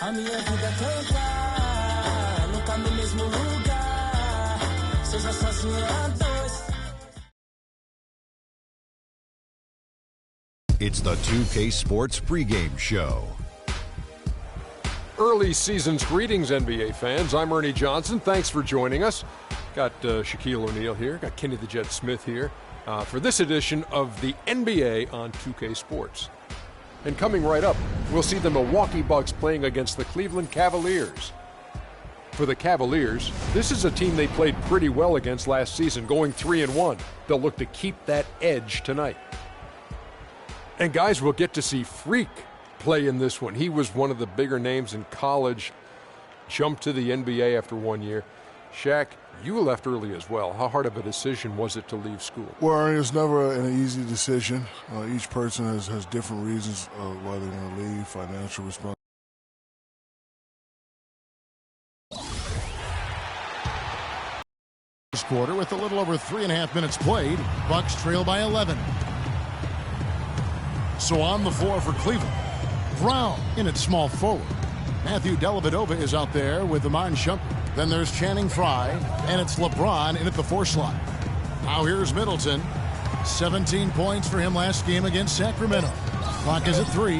A minha vida cantar, nunca no mesmo lugar, seja sozinho a dois. It's the 2K Sports pregame show. Early season's greetings, NBA fans. I'm Ernie Johnson. Thanks for joining us. Got Shaquille O'Neal here. Got Kenny the Jet Smith here for this edition of the NBA on 2K Sports. And coming right up, we'll see the Milwaukee Bucks playing against the Cleveland Cavaliers. For the Cavaliers, this is a team they played pretty well against last season, going 3-1. They'll look to keep that edge tonight. And guys, we'll get to see Freak play in this one. He was one of the bigger names in college, jumped to the NBA after 1 year. Shaq, you left early as well. How hard of a decision was it to leave school? Well, it's never an easy decision. Each person has different reasons why they want to leave, financial responsibility. First quarter with a little over 3.5 minutes played. Bucks trail by 11. So on the floor for Cleveland, Brown in at small forward. Matthew Dellavedova is out there with Iman Shumpert. Then there's Channing Frye, and it's LeBron in at the 4 slot. Now here's Middleton. 17 points for him last game against Sacramento. Clock is at 3.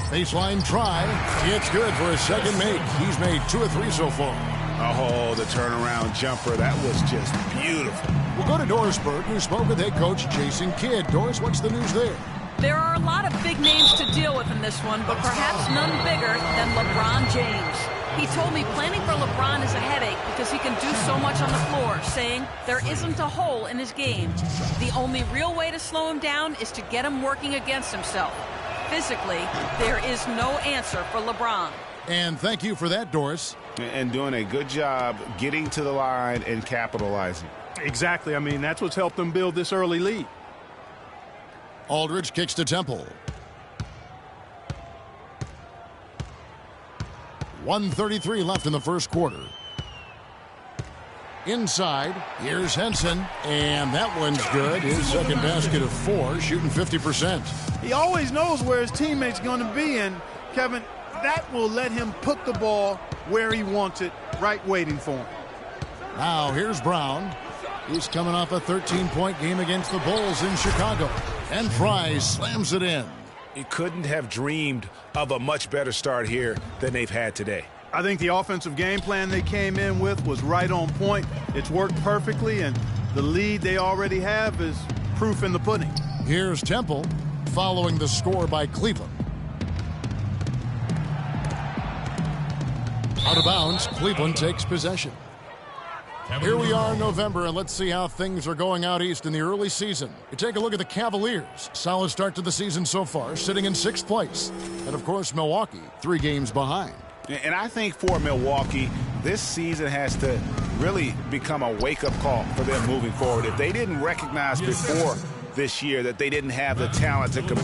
Baseline try. It's good for his second make. He's made 2 of 3 so far. Oh, the turnaround jumper. That was just beautiful. We'll go to Dorisburg, who spoke with head coach Jason Kidd. Doris, what's the news there? There are a lot of big names to deal with in this one, but perhaps none bigger than LeBron James. He told me planning for LeBron is a headache because he can do so much on the floor, saying there isn't a hole in his game. The only real way to slow him down is to get him working against himself. Physically, there is no answer for LeBron. And thank you for that, Doris. And doing a good job getting to the line and capitalizing. Exactly. I mean, that's what's helped them build this early lead. Aldridge kicks to Temple. 1:33 left in the first quarter. Inside, here's Henson, and that one's good. His second basket of 4, shooting 50%. He always knows where his teammate's going to be, and Kevin, that will let him put the ball where he wants it, right waiting for him. Now here's Brown. He's coming off a 13-point game against the Bulls in Chicago. And Frye slams it in. He couldn't have dreamed of a much better start here than they've had today. I think the offensive game plan they came in with was right on point. It's worked perfectly, and the lead they already have is proof in the pudding. Here's Temple following the score by Cleveland. Out of bounds, Cleveland takes possession. Here we are in November, and let's see how things are going out east in the early season. You take a look at the Cavaliers. Solid start to the season so far, sitting in 6th place. And, of course, Milwaukee, 3 games behind. And I think for Milwaukee, this season has to really become a wake-up call for them moving forward. If they didn't recognize before this year that they didn't have the talent to compete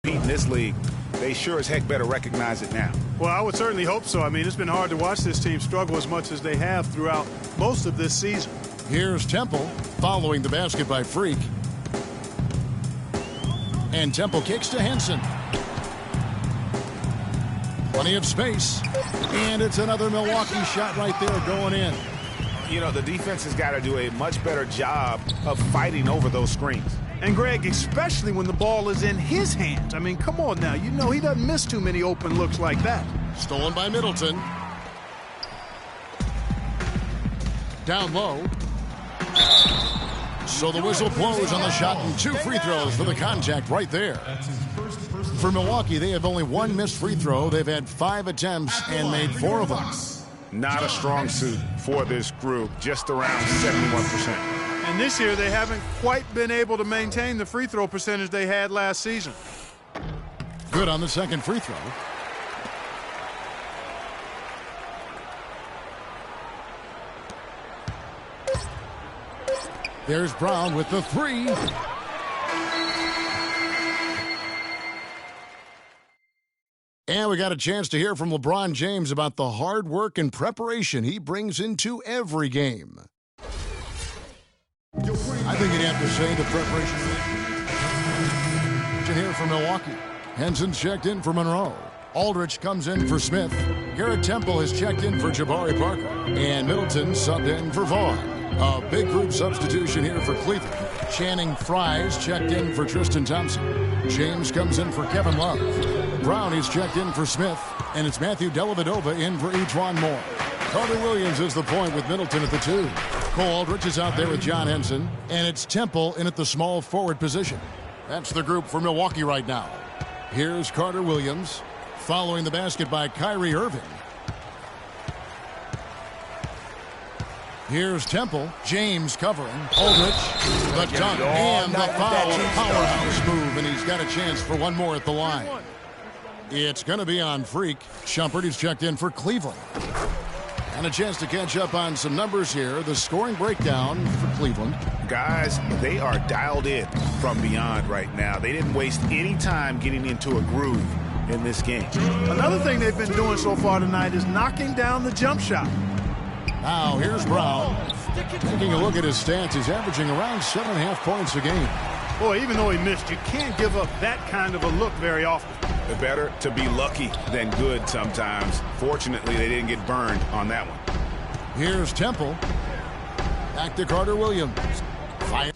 in this league, they sure as heck better recognize it now. Well, I would certainly hope so. I mean, it's been hard to watch this team struggle as much as they have throughout most of this season. Here's Temple following the basket by Freak. And Temple kicks to Henson. Plenty of space. And it's another Milwaukee shot right there going in. You know, the defense has got to do a much better job of fighting over those screens. And, Greg, especially when the ball is in his hands. I mean, come on now. You know he doesn't miss too many open looks like that. Stolen by Middleton. Down low. So the whistle blows on the shot and 2 free throws for the contact right there. For Milwaukee, they have only 1 missed free throw. They've had 5 attempts and made 4 of them. Not a strong suit for this group, just around 71%. And this year, they haven't quite been able to maintain the free throw percentage they had last season. Good on the second free throw. There's Brown with the 3. And we got a chance to hear from LeBron James about the hard work and preparation he brings into every game. I think you'd have to say the preparation here for Milwaukee. Henson's checked in for Monroe. Aldridge comes in for Smith. Garrett Temple has checked in for Jabari Parker. And Middleton subbed in for Vaughn. A big group substitution here for Cleveland. Channing Frye's checked in for Tristan Thompson. James comes in for Kevin Love. Brown is checked in for Smith. And it's Matthew Dellavedova in for E'Twaun Moore. Carter Williams is the point with Middleton at the 2. Cole Aldrich is out there with John Henson. And it's Temple in at the small forward position. That's the group for Milwaukee right now. Here's Carter Williams. Following the basket by Kyrie Irving. Here's Temple. James covering. Aldrich. The dunk and the foul. Powerhouse move, and he's got a chance for one more at the line. It's going to be on Freak. Shumpert is checked in for Cleveland. And a chance to catch up on some numbers here. The scoring breakdown for Cleveland. Guys, they are dialed in from beyond right now. They didn't waste any time getting into a groove in this game. Another thing they've been doing so far tonight is knocking down the jump shot. Now here's Brown. Taking a look at his stats, he's averaging around 7.5 points a game. Boy, even though he missed, you can't give up that kind of a look very often. It's better to be lucky than good sometimes. Fortunately, they didn't get burned on that one. Here's Temple. Back to Carter Williams. Fire.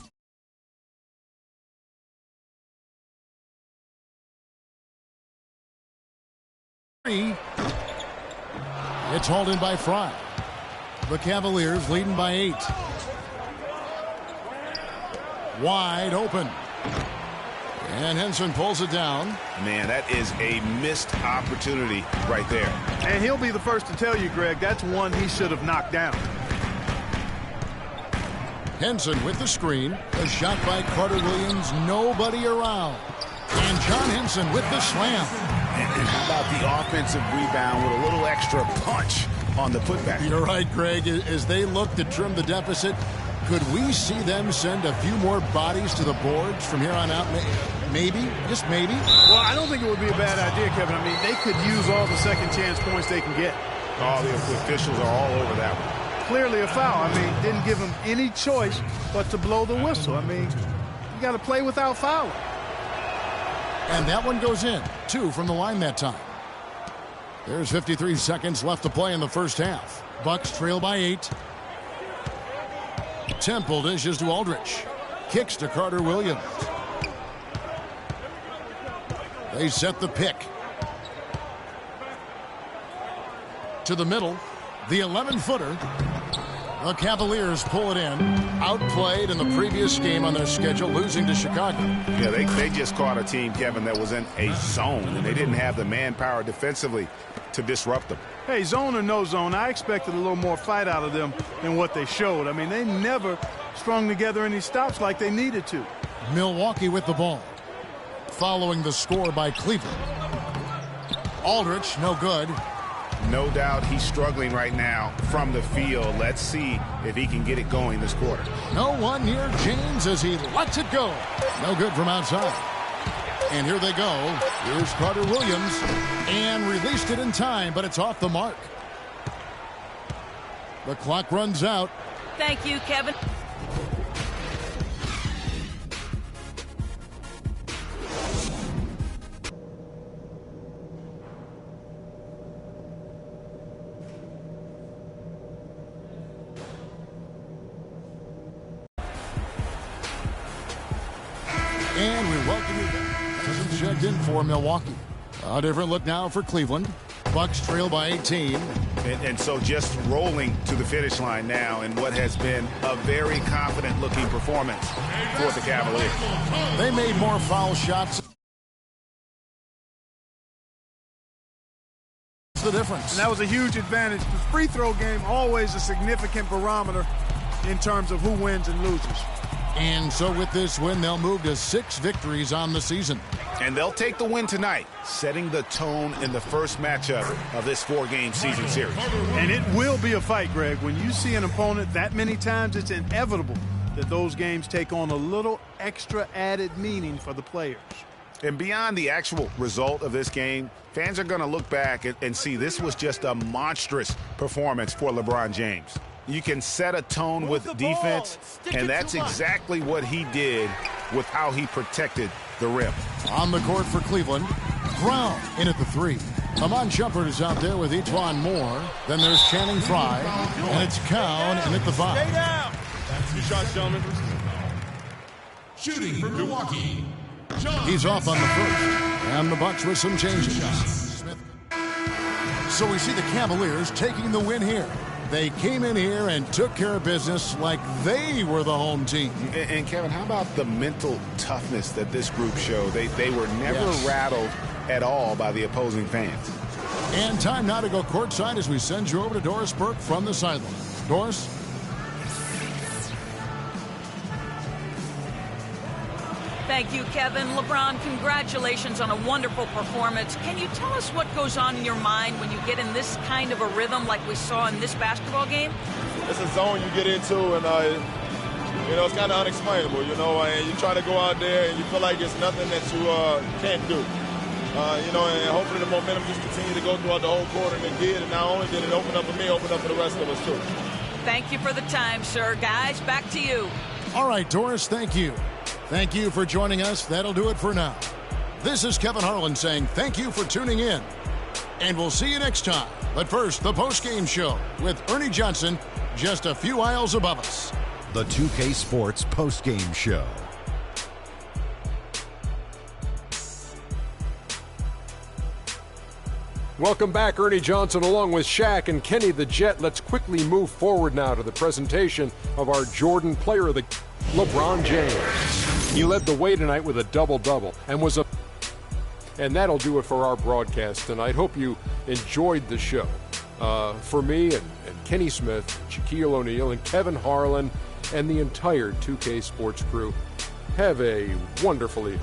It's hauled in by Fry. The Cavaliers leading by 8. Wide open. And Henson pulls it down. Man, that is a missed opportunity right there. And he'll be the first to tell you, Greg, that's one he should have knocked down. Henson with the screen. A shot by Carter Williams. Nobody around. And John Henson with the slam. And how about the offensive rebound with a little extra punch on the putback? You're right, Greg. As they look to trim the deficit, could we see them send a few more bodies to the boards from here on out? Maybe, just maybe. Well, I don't think it would be a bad idea, Kevin. I mean, they could use all the second chance points they can get. Oh, the officials are all over that one. Clearly a foul. I mean, didn't give him any choice but to blow the whistle. I mean, you got to play without fouling. And that one goes in. 2 from the line that time. There's 53 seconds left to play in the first half. Bucks trail by 8. Temple dishes to Aldrich. Kicks to Carter Williams. They set the pick. To the middle. The 11-footer. The Cavaliers pull it in. Outplayed in the previous game on their schedule, losing to Chicago. Yeah, they just caught a team, Kevin, that was in a zone, and they didn't have the manpower defensively to disrupt them. Hey, zone or no zone, I expected a little more fight out of them than what they showed. I mean, they never strung together any stops like they needed to. Milwaukee with the ball. Following the score by Cleveland. Aldrich, no good. No doubt he's struggling right now from the field. Let's see if he can get it going this quarter. No one near James as he lets it go. No good from outside. And here they go. Here's Carter Williams. And released it in time, but it's off the mark. The clock runs out. Thank you, Kevin. And we welcome you back. Checked in for Milwaukee. A different look now for Cleveland. Bucks trail by 18. And so just rolling to the finish line now in what has been a very confident-looking performance for the Cavaliers. They made more foul shots. The difference. And that was a huge advantage. The free throw game always a significant barometer in terms of who wins and loses. And so with this win, they'll move to 6 victories on the season. And they'll take the win tonight, setting the tone in the first matchup of this 4-game season series. And it will be a fight, Greg. When you see an opponent that many times, it's inevitable that those games take on a little extra added meaning for the players. And beyond the actual result of this game, fans are going to look back and see this was just a monstrous performance for LeBron James. You can set a tone with defense, and that's exactly what he did with how he protected the rim. On the court for Cleveland, Brown in at the 3. Iman Shumpert is out there with E'Twaun Moore. Then there's Channing Frye, and it's Cowan in at the 5. Stay down. 2 shots, gentlemen. Shooting for Milwaukee. He's off on the first, and the Bucks with some changes. So we see the Cavaliers taking the win here. They came in here and took care of business like they were the home team. And Kevin, how about the mental toughness that this group showed? They were never rattled at all by the opposing fans. And time now to go courtside as we send you over to Doris Burke from the sideline. Doris? Thank you, Kevin. LeBron, congratulations on a wonderful performance. Can you tell us what goes on in your mind when you get in this kind of a rhythm like we saw in this basketball game? It's a zone you get into, and, it's kind of unexplainable, and you try to go out there and you feel like it's nothing that you can't do. And hopefully the momentum just continue to go throughout the whole quarter, and it did. And not only did it open up for me, open up for the rest of us, too. Thank you for the time, sir. Guys, back to you. All right, Doris, thank you. Thank you for joining us. That'll do it for now. This is Kevin Harlan saying thank you for tuning in. And we'll see you next time. But first, the post-game show with Ernie Johnson just a few aisles above us. The 2K Sports post-game show. Welcome back, Ernie Johnson along with Shaq and Kenny the Jet. Let's quickly move forward now to the presentation of our Jordan Player of the LeBron James. He led the way tonight with a double-double and that'll do it for our broadcast tonight. Hope you enjoyed the show. For me and Kenny Smith, Shaquille O'Neal, and Kevin Harlan, and the entire 2K Sports crew, have a wonderful evening.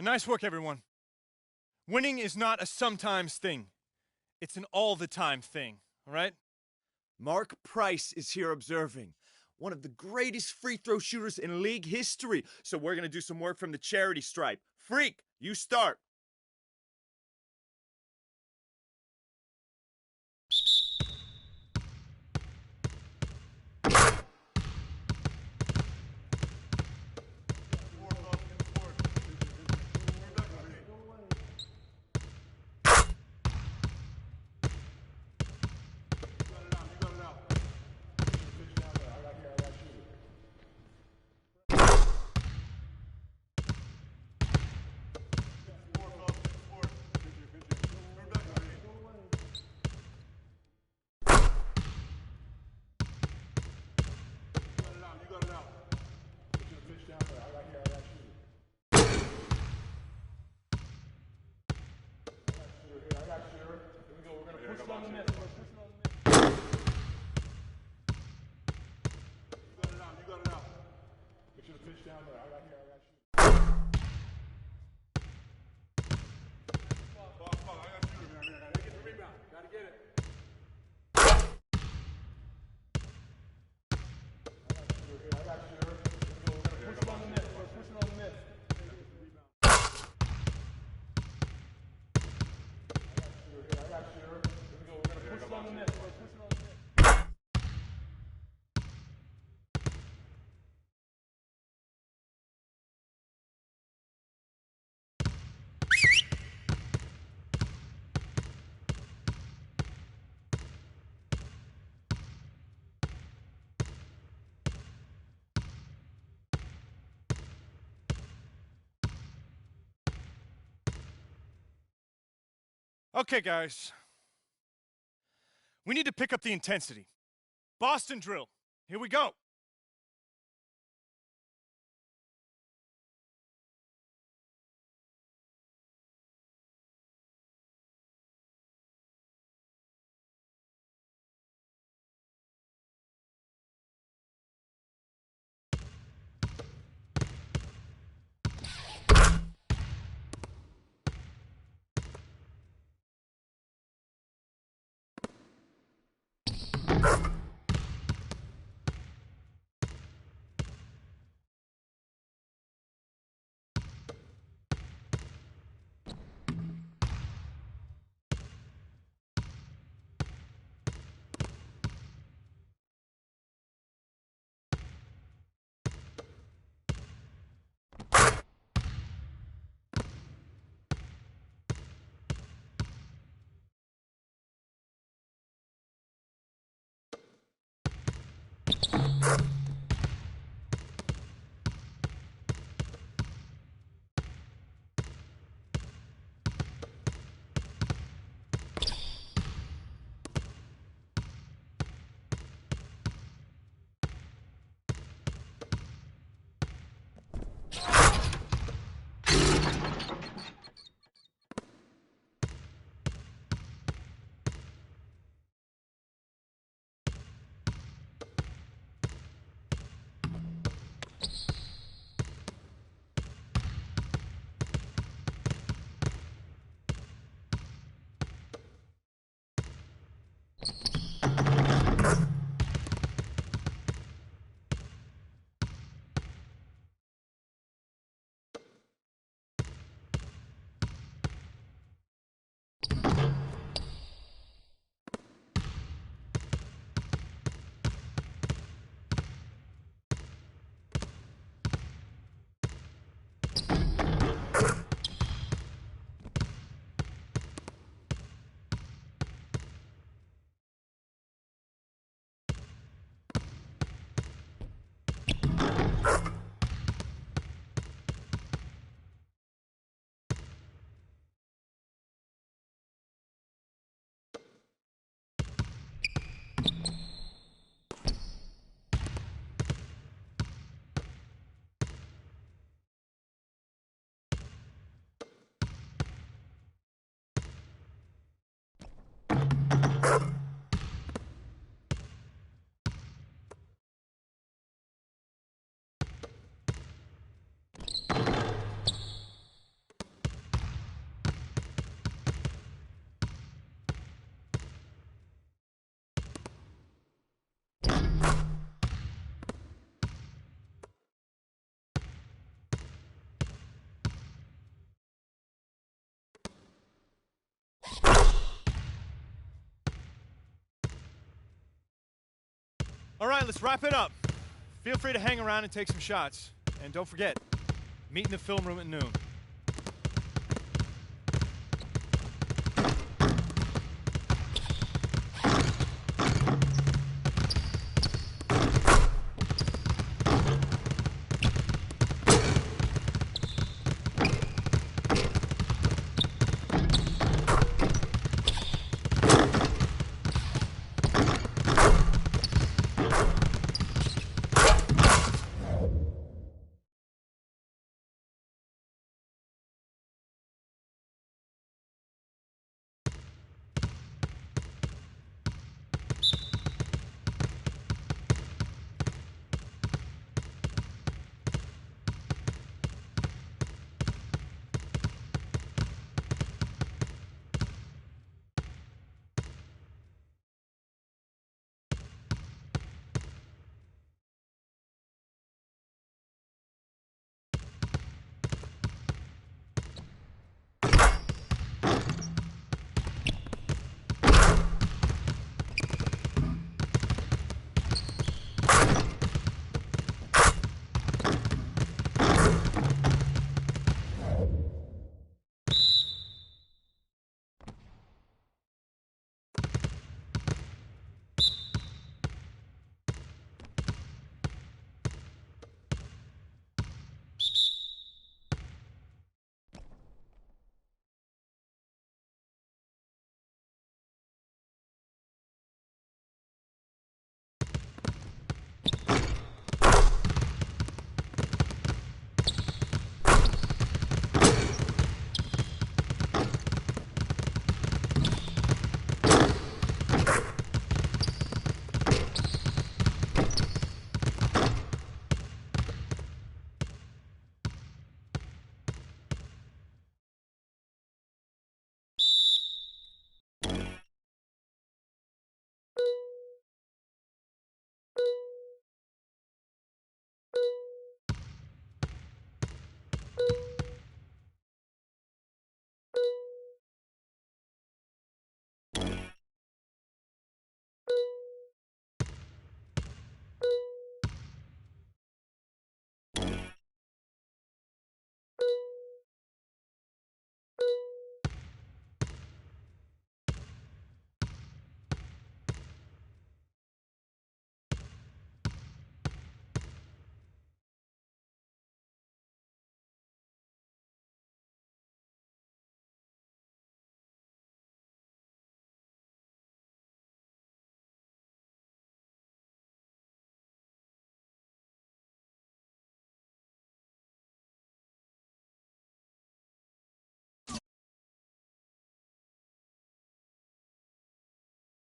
Nice work, everyone. Winning is not a sometimes thing. It's an all-the-time thing, all right? Mark Price is here observing. One of the greatest free throw shooters in league history. So we're going to do some work from the charity stripe. Freak, you start. Okay, guys. We need to pick up the intensity. Boston drill. Here we go. All right, let's wrap it up. Feel free to hang around and take some shots. And don't forget, meet in the film room at noon.